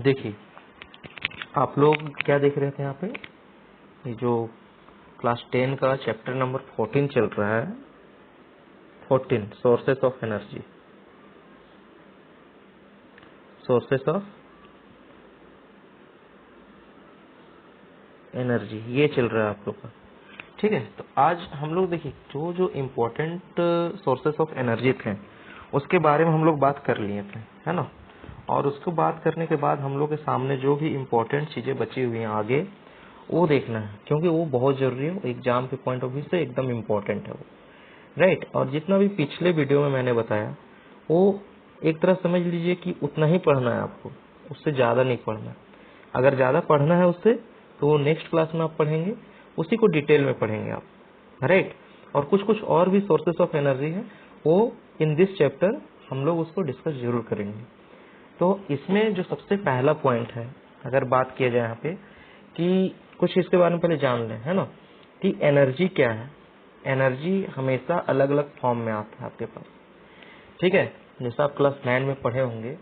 देखिए, आप लोग क्या देख रहे थे यहाँ पे, ये जो क्लास 10 का चैप्टर नंबर 14 चल रहा है, 14 sources of energy, sources of energy, ये चल रहा है आप लोग का। ठीक है, तो आज हम लोग देखिए जो जो इम्पोर्टेंट सोर्सेस ऑफ एनर्जी थे उसके बारे में हम लोग बात कर लिए थे, है ना। और उसको बात करने के बाद हम लोग के सामने जो भी इम्पोर्टेंट चीज़ें बची हुई हैं आगे वो देखना है, क्योंकि वो बहुत जरूरी है, एग्जाम के पॉइंट ऑफ व्यू से एकदम इम्पोर्टेंट है वो, राइट। और जितना भी पिछले वीडियो में मैंने बताया वो एक तरह समझ लीजिए कि उतना ही पढ़ना है आपको, उससे ज़्यादा नहीं पढ़ना है। अगर ज़्यादा पढ़ना है उससे तो वो नेक्स्ट क्लास में आप पढ़ेंगे, उसी को डिटेल में पढ़ेंगे आप, राइट। और कुछ कुछ और भी सोर्सेस ऑफ एनर्जी है, वो इन दिस चैप्टर हम लोग उसको डिस्कस जरूर करेंगे। तो इसमें जो सबसे पहला पॉइंट है, अगर बात किया जाए यहाँ पे कि कुछ इसके बारे में पहले जान लें, है ना, कि एनर्जी क्या है। एनर्जी हमेशा अलग अलग फॉर्म में आता है आपके पास, ठीक है। जैसा आप क्लास 9 में पढ़े होंगे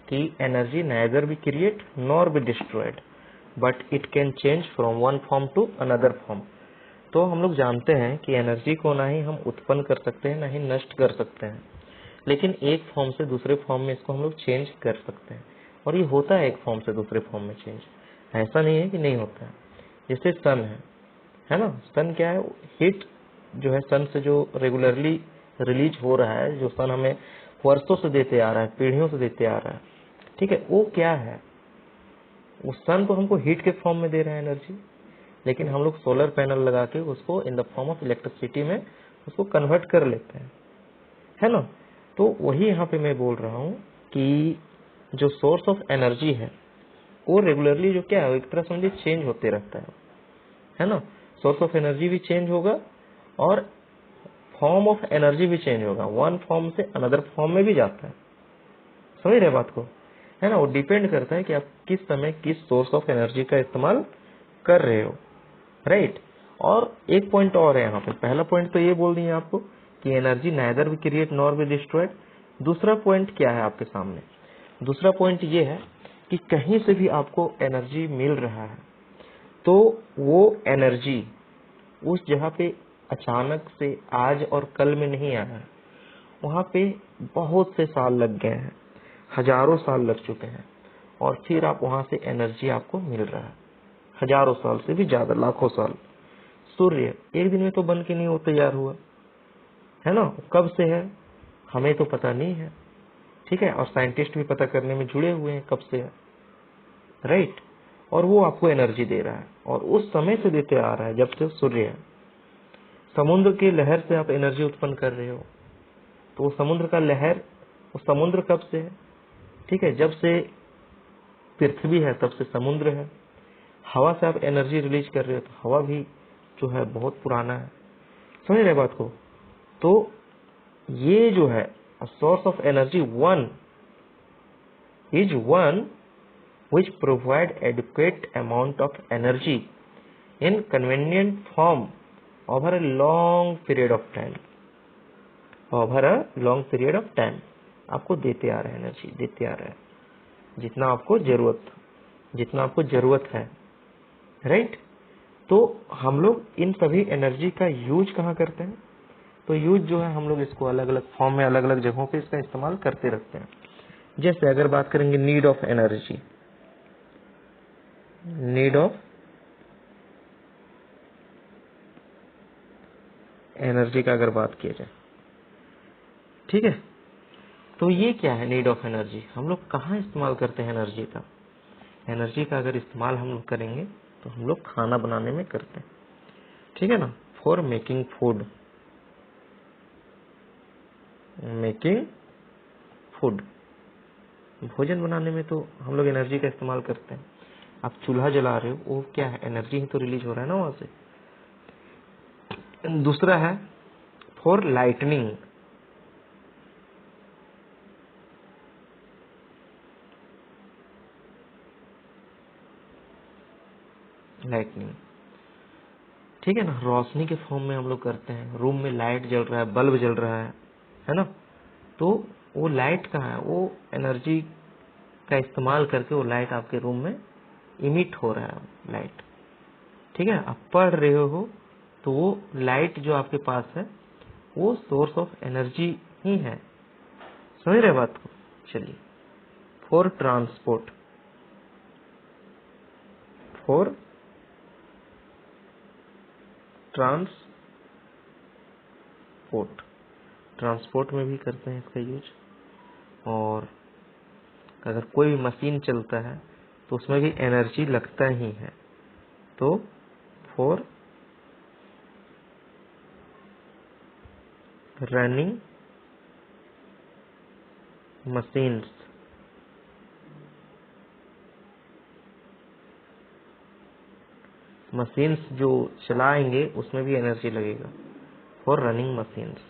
कि energy neither be create nor be destroyed but it can change from one form to another form. तो हम लोग जानते हैं कि एनर्जी को ना ही हम उत्पन्न कर सकते हैं ना ही नष्ट कर सकते हैं, लेकिन एक फॉर्म से दूसरे फॉर्म में इसको हम लोग चेंज कर सकते हैं। और ये होता है एक फॉर्म से दूसरे फॉर्म में चेंज, ऐसा नहीं है कि नहीं होता है। जैसे सन है ना, सन क्या है, हीट जो है सन से जो रेगुलरली रिलीज हो रहा है, जो सन हमें वर्षों से देते आ रहा है, पीढ़ियों से देते आ रहा है, ठीक है, वो क्या है, उस सन तो हमको हीट के फॉर्म में दे रहा है एनर्जी, लेकिन हम लोग सोलर पैनल लगा के उसको in the form of electricity में उसको कन्वर्ट कर लेते हैं, है ना। तो वही यहाँ पे मैं बोल रहा हूँ कि जो सोर्स ऑफ एनर्जी है वो रेगुलरली जो क्या है, एक तरह समझिए चेंज होते रहता है ना। सोर्स ऑफ एनर्जी भी चेंज होगा और फॉर्म ऑफ एनर्जी भी चेंज होगा, वन फॉर्म से अनदर फॉर्म में भी जाता है, समझ रहे बात को, है ना। वो डिपेंड करता है कि आप किस समय किस सोर्स ऑफ एनर्जी का इस्तेमाल कर रहे हो, राइट। और एक पॉइंट और है यहाँ पे, पहला पॉइंट तो ये बोल दिए आपको कि energy neither be create nor be destroyed. दूसरा पॉइंट क्या है आपके सामने, दूसरा पॉइंट ये है कि कहीं से भी आपको एनर्जी मिल रहा है तो वो एनर्जी उस जगह पे अचानक से आज और कल में नहीं आया है, वहां पे बहुत से साल लग गए हैं, हजारों साल लग चुके हैं, और फिर आप वहां से एनर्जी आपको मिल रहा है, हजारों साल से भी ज्यादा, लाखों साल। सूर्य एक दिन में तो बन के नहीं वो तैयार हुआ, है ना, कब से है हमें तो पता नहीं है, ठीक है। और साइंटिस्ट भी पता करने में जुड़े हुए हैं कब से है, राइट। और वो आपको एनर्जी दे रहा है और उस समय से देते आ रहा है जब से सूर्य है। समुद्र की लहर से आप एनर्जी उत्पन्न कर रहे हो, तो वो समुद्र का लहर, वो समुद्र कब से है, ठीक है, जब से पृथ्वी है तब से समुद्र है। हवा से आप एनर्जी रिलीज कर रहे हो, तो हवा भी जो है बहुत पुराना है, समझ रहे बात को। तो ये जो है source of energy one is one which provide adequate amount of energy in convenient form over a long period of time, over a long period of time आपको देते आ रहा है, एनर्जी देते आ रहा है जितना आपको जरूरत है, राइट। तो हम लोग इन सभी एनर्जी का यूज कहाँ करते हैं, तो यूज जो है हम लोग इसको अलग अलग फॉर्म में अलग अलग जगहों पे इसका इस्तेमाल करते रहते हैं। जैसे अगर बात करेंगे need of energy, need of energy का अगर बात किया जाए, ठीक है, तो ये क्या है नीड ऑफ एनर्जी, हम लोग कहाँ इस्तेमाल करते हैं एनर्जी का। एनर्जी का अगर इस्तेमाल हम लोग करेंगे तो हम लोग खाना बनाने में करते हैं, ठीक है ना, for making food, making food, भोजन बनाने में तो हम लोग एनर्जी का इस्तेमाल करते हैं। आप चूल्हा जला रहे हो, वो क्या है, एनर्जी ही तो रिलीज हो रहा है ना वहां से। दूसरा है फॉर लाइटनिंग, लाइटनिंग, ठीक है ना, रोशनी के फॉर्म में हम लोग करते हैं। रूम में लाइट जल रहा है, बल्ब जल रहा है ना, तो वो लाइट कहाँ है, वो एनर्जी का इस्तेमाल करके वो लाइट आपके रूम में इमिट हो रहा है लाइट। ठीक है, आप पढ़ रहे हो तो वो लाइट जो आपके पास है वो सोर्स ऑफ एनर्जी ही है। समझ रहे बात को? चलिए, for transport, for transport, transport में भी करते हैं इसका यूज। और अगर कोई भी मशीन चलता है तो उसमें भी एनर्जी लगता ही है, तो फॉर रनिंग मशीन्स, मशीन्स जो चलाएंगे उसमें भी एनर्जी लगेगा, फॉर रनिंग मशीन्स।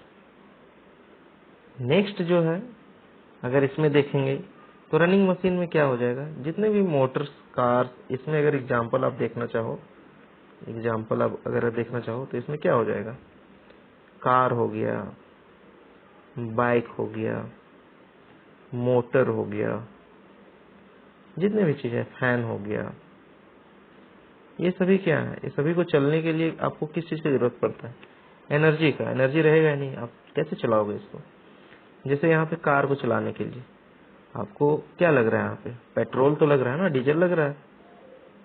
नेक्स्ट जो है, अगर इसमें देखेंगे तो रनिंग मशीन में क्या हो जाएगा, जितने भी मोटर्स, कार, इसमें अगर एग्जांपल आप देखना चाहो, एग्जांपल आप अगर देखना चाहो तो इसमें क्या हो जाएगा, कार हो गया, बाइक हो गया, मोटर हो गया, जितने भी चीजें, फैन हो गया, ये सभी क्या है, ये सभी को चलने के लिए आपको किस चीज की जरूरत पड़ता है, एनर्जी का। एनर्जी रहेगा नहीं, आप कैसे चलाओगे इसको। जैसे यहाँ पे कार को चलाने के लिए आपको क्या लग रहा है, यहाँ पे पेट्रोल तो लग रहा है ना, डीजल लग रहा है,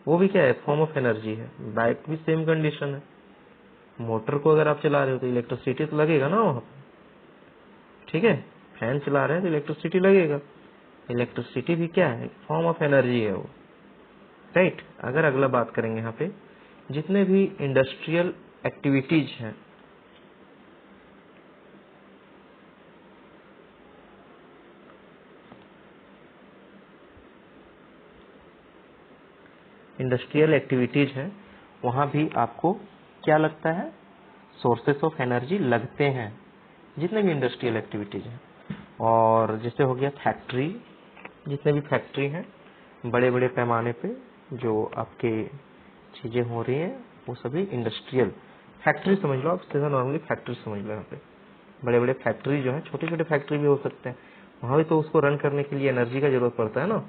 वो भी क्या है, फॉर्म ऑफ एनर्जी है। बाइक भी सेम कंडीशन है, मोटर को अगर आप चला रहे हो तो इलेक्ट्रिसिटी तो लगेगा ना वहाँ पे। ठीक है, फैन चला रहे हैं तो इलेक्ट्रिसिटी लगेगा, इलेक्ट्रिसिटी भी क्या है, फॉर्म ऑफ एनर्जी है वो। राइट। अगर अगला बात करेंगे यहाँ पे, जितने भी इंडस्ट्रियल एक्टिविटीज हैं, इंडस्ट्रियल एक्टिविटीज हैं, वहां भी आपको क्या लगता है, सोर्सेस ऑफ एनर्जी लगते हैं, जितने भी इंडस्ट्रियल एक्टिविटीज हैं। और जैसे हो गया फैक्ट्री, जितने भी फैक्ट्री हैं बड़े बड़े पैमाने पे जो आपके चीजें हो रही हैं, वो सभी इंडस्ट्रियल फैक्ट्री समझ लो आप, सीधा नॉर्मली फैक्ट्री समझ लो। यहाँ पे बड़े बड़े फैक्ट्री जो है, छोटे छोटे फैक्ट्री भी हो सकते हैं, वहां भी तो उसको रन करने के लिए एनर्जी का जरूरत पड़ता है ना।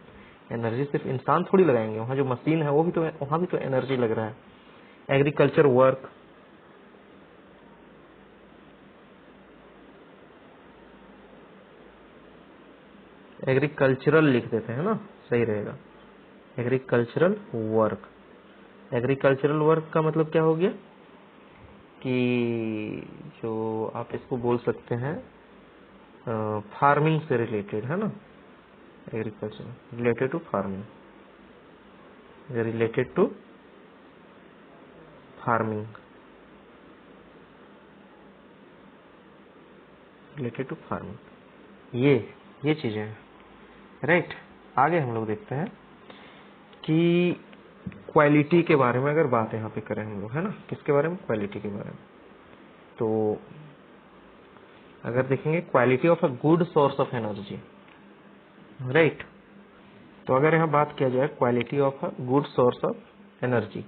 एनर्जी सिर्फ इंसान थोड़ी लगाएंगे, वहाँ जो मशीन है वो भी तो, वहां भी तो एनर्जी लग रहा है। एग्रीकल्चर वर्क, एग्रीकल्चरल लिख देते हैं ना, सही रहेगा, एग्रीकल्चरल वर्क। एग्रीकल्चरल वर्क का मतलब क्या हो गया कि जो आप इसको बोल सकते हैं फार्मिंग से रिलेटेड है ना, agriculture related to farming, related to farming, related to farming, ये चीजें हैं। राइट। आगे हम लोग देखते हैं कि क्वालिटी के बारे में अगर बात यहाँ पे करें हम लोग, है ना, किसके बारे में, क्वालिटी के बारे में। तो अगर देखेंगे quality of a good source of energy, right. तो अगर यहाँ बात किया जाए quality of a good source of energy,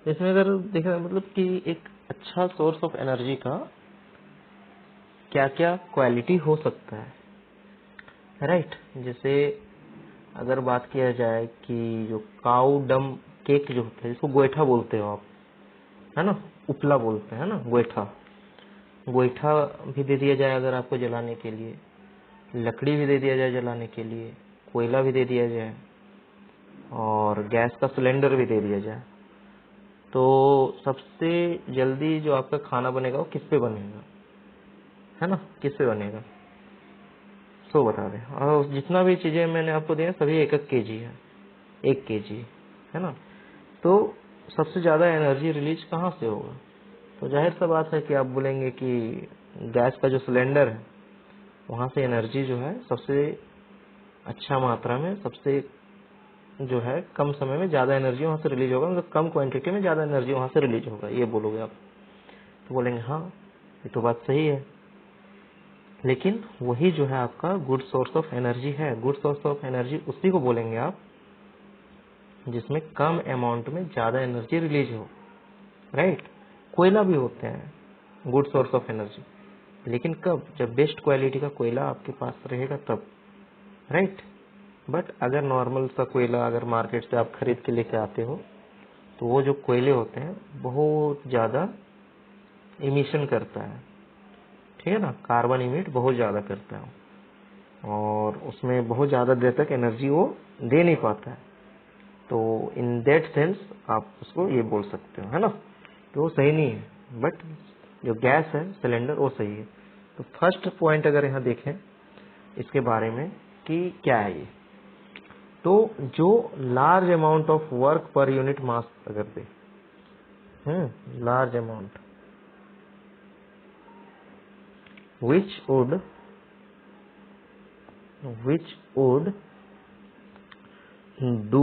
इसमें अगर देखना मतलब कि एक अच्छा सोर्स ऑफ एनर्जी का क्या क्या क्वालिटी हो सकता है, राइट। जैसे अगर बात किया जाए कि जो काऊ डम केक जो होता है, जिसको गोईठा बोलते हो आप, है ना, उपला बोलते हैं ना, गोईठा, गोईठा भी दे दिया जाए अगर आपको जलाने के लिए, लकड़ी भी दे दिया जाए जलाने के लिए, कोयला भी दे दिया जाए, और गैस का सिलेंडर भी दे दिया जाए, तो सबसे जल्दी जो आपका खाना बनेगा वो किस पे बनेगा, है ना, किस पे बनेगा, सो बता दें। और जितना भी चीजें मैंने आपको दिया सभी 1 केजी है, 1 केजी, है ना। तो सबसे ज्यादा एनर्जी रिलीज कहाँ से होगा, तो जाहिर सा बात है कि आप बोलेंगे कि गैस का जो सिलेंडर है वहां से एनर्जी जो है सबसे अच्छा मात्रा में, सबसे जो है कम समय में ज्यादा एनर्जी वहां से रिलीज होगा, मतलब कम क्वांटिटी में ज्यादा एनर्जी वहां से रिलीज होगा, ये बोलोगे आप। तो बोलेंगे हाँ ये तो बात सही है, लेकिन वही जो है आपका गुड सोर्स ऑफ एनर्जी है। गुड सोर्स ऑफ एनर्जी उसी को बोलेंगे आप जिसमें कम अमाउंट में ज्यादा एनर्जी रिलीज हो, राइट। कोयला भी होते हैं गुड सोर्स ऑफ एनर्जी, लेकिन कब, जब बेस्ट क्वालिटी का कोयला आपके पास रहेगा तब, राइट। बट अगर नॉर्मल सा कोयला अगर मार्केट से आप खरीद के लेके आते हो तो वो जो कोयले होते हैं बहुत ज़्यादा इमिशन करता है, ठीक है ना, कार्बन इमिट बहुत ज़्यादा करता है और उसमें बहुत ज़्यादा देर तक एनर्जी वो दे नहीं पाता है। तो इन दैट सेंस आप उसको ये बोल सकते हो, है ना, तो वो सही नहीं है। बट जो गैस है सिलेंडर वो सही है। तो फर्स्ट पॉइंट अगर यहाँ देखें इसके बारे में कि क्या है ये, तो जो large amount of work per unit mass अगर दे, large amount which would do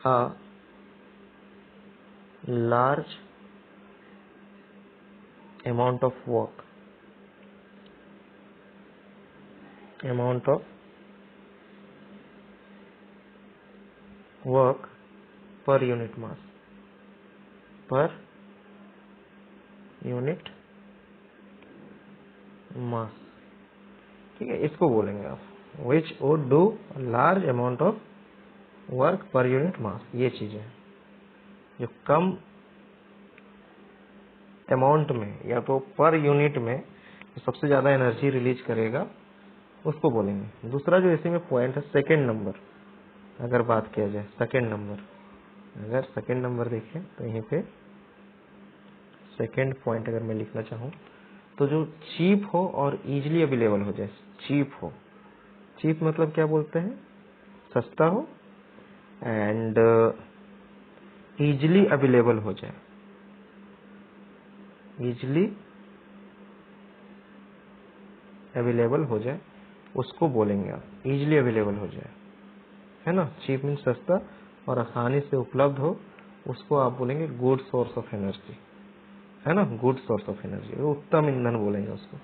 a large amount of work per unit mass, ठीक है, इसको बोलेंगे आप which would do a large amount of work per unit mass। ये चीजें हैं जो कम अमाउंट में या तो पर यूनिट में सबसे ज्यादा एनर्जी रिलीज करेगा उसको बोलेंगे। दूसरा जो इसी में पॉइंट है सेकेंड नंबर, अगर बात किया जाए सेकेंड नंबर, अगर सेकेंड नंबर देखें तो यहीं पे सेकेंड पॉइंट अगर मैं लिखना चाहूँ तो जो चीप हो और इजीली अवेलेबल हो जाए। चीप हो, चीप मतलब क्या बोलते हैं, सस्ता हो एंड इजीली अवेलेबल हो जाए, इजीली अवेलेबल हो जाए उसको बोलेंगे आप, इजीली अवेलेबल हो जाए, है ना। चीप मीन सस्ता और आसानी से उपलब्ध हो, उसको आप बोलेंगे गुड सोर्स ऑफ एनर्जी, है ना, गुड सोर्स ऑफ एनर्जी, उत्तम ईंधन बोलेंगे उसको।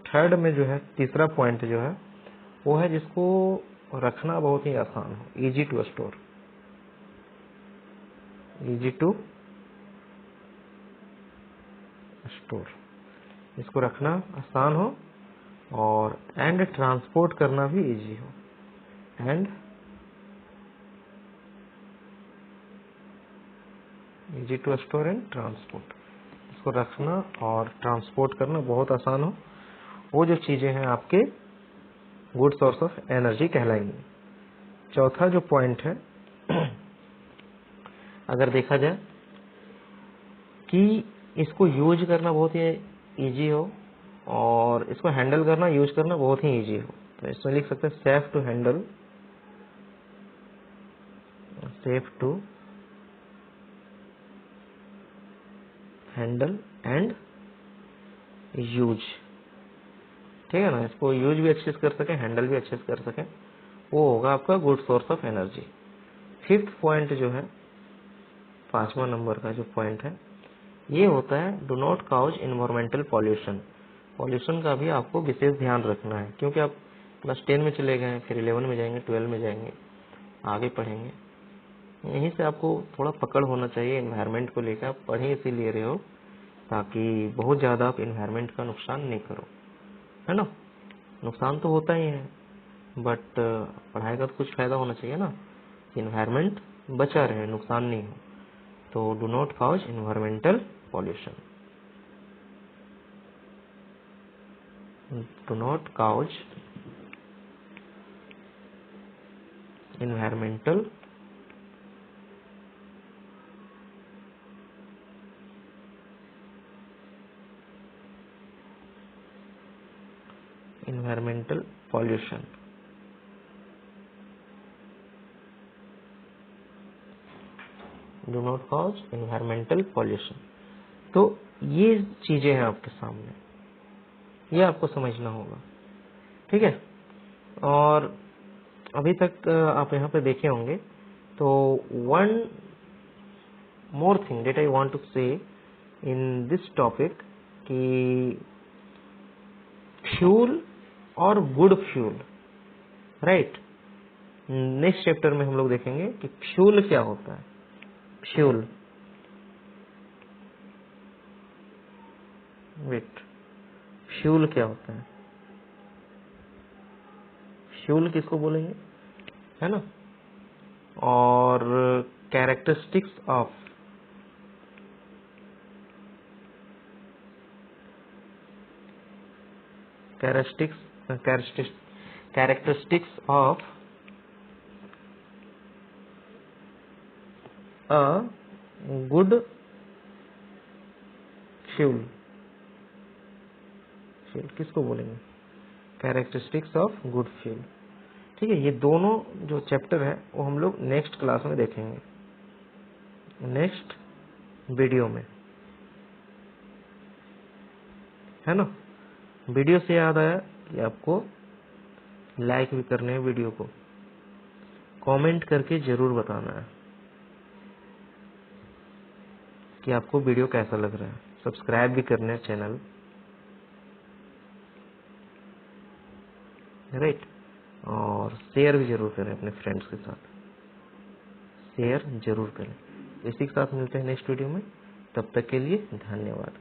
थर्ड में जो है तीसरा पॉइंट जो है वो है जिसको रखना बहुत ही आसान हो, easy to store, easy to store, इसको रखना आसान हो और एंड ट्रांसपोर्ट करना भी इजी हो, and easy to store and transport, इसको रखना और ट्रांसपोर्ट करना बहुत आसान हो, वो जो चीजें हैं आपके गुड सोर्स ऑफ एनर्जी कहलाएंगी। चौथा जो पॉइंट है अगर देखा जाए कि इसको यूज करना बहुत ही इजी हो और इसको हैंडल करना यूज करना बहुत ही इजी हो, तो इसमें लिख सकते हैं safe to handle, safe to handle and use, ठीक है ना, इसको यूज भी अच्छे से कर सके, हैंडल भी अच्छे से कर सके, वो होगा आपका good source of energy. Fifth point जो है, पांचवा नंबर का जो पॉइंट है ये होता है do not cause environmental pollution. Pollution का भी आपको विशेष ध्यान रखना है, क्योंकि आप क्लास 10 में चले गए, फिर 11 में जाएंगे, 12 में जाएंगे, आगे पढ़ेंगे, यहीं से आपको थोड़ा पकड़ होना चाहिए इन्वायरमेंट को लेकर। आप पढ़े इसीलिए रहे हो ताकि बहुत ज़्यादा आप इन्वायरमेंट का नुकसान नहीं करो, है ना। नुकसान तो होता ही है बट पढ़ाई का तो कुछ फायदा होना चाहिए ना, इन्वायरमेंट बचा रहे, नुकसान नहीं हो। तो do not cause environmental pollution, do not cause environmental pollution. Do not cause environmental pollution. तो ये चीजें हैं आपके सामने, ये आपको समझना होगा, ठीक है। और अभी तक आप यहाँ पे देखे होंगे। तो one more thing that I want to say in this topic कि फ्यूल और good fuel, right. Next chapter में हम लोग देखेंगे कि फ्यूल क्या होता है, फ्यूल, वेट, फ्यूल क्या होता है, फ्यूल किसको बोलेंगे, है ना। और characteristics of characteristics of a good fuel, किसको बोलेंगे, कैरेक्टरिस्टिक्स ऑफ गुड फ्यूल। ठीक है, ये दोनों जो चैप्टर है वो हम लोग नेक्स्ट क्लास में देखेंगे, नेक्स्ट वीडियो में, है ना। वीडियो से याद आया कि आपको लाइक भी करने हैं वीडियो को, कमेंट करके जरूर बताना है कि आपको वीडियो कैसा लग रहा है। सब्सक्राइब भी करना है चैनल, राइट। और शेयर भी जरूर करें अपने फ्रेंड्स के साथ, शेयर जरूर करें। इसी के साथ मिलते हैं नेक्स्ट वीडियो में, तब तक के लिए धन्यवाद।